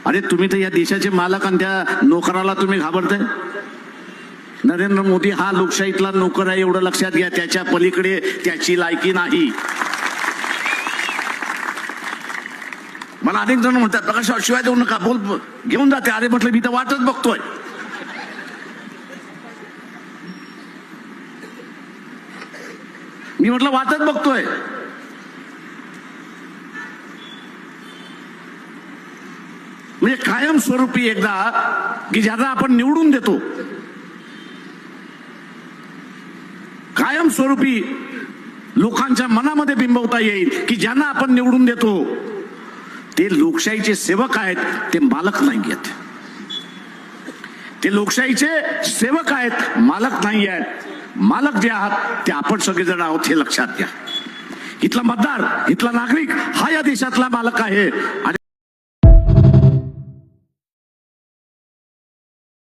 अरे तुम्ही तर या देशाचे मालक आणि त्या नोकराला तुम्ही घाबरताय. नरेंद्र मोदी हा लोकशाहीतला नोकर आहे एवढं लक्षात घ्या. त्याच्या पलीकडे त्याची लायकी नाही. मला अनेक जण म्हणतात प्रकाश शिवाय देऊ नका, बोल घेऊन जाते. अरे म्हटलं मी तर वाटच बघतोय. मी म्हटलं वाटच बघतोय. म्हणजे कायमस्वरूपी एकदा की ज्याला आपण निवडून देतो, कायमस्वरूपी लोकांच्या मनामध्ये बिंबवता येईल की ज्यांना आपण निवडून देतो ते लोकशाहीचे सेवक आहेत, ते मालक नाही आहेत. ते लोकशाहीचे सेवक आहेत, मालक नाही आहेत. मालक जे आहात ते आपण सगळेजण आहोत हे लक्षात घ्या. इथला मतदार, इथला नागरिक हा या देशातला मालक आहे. आणि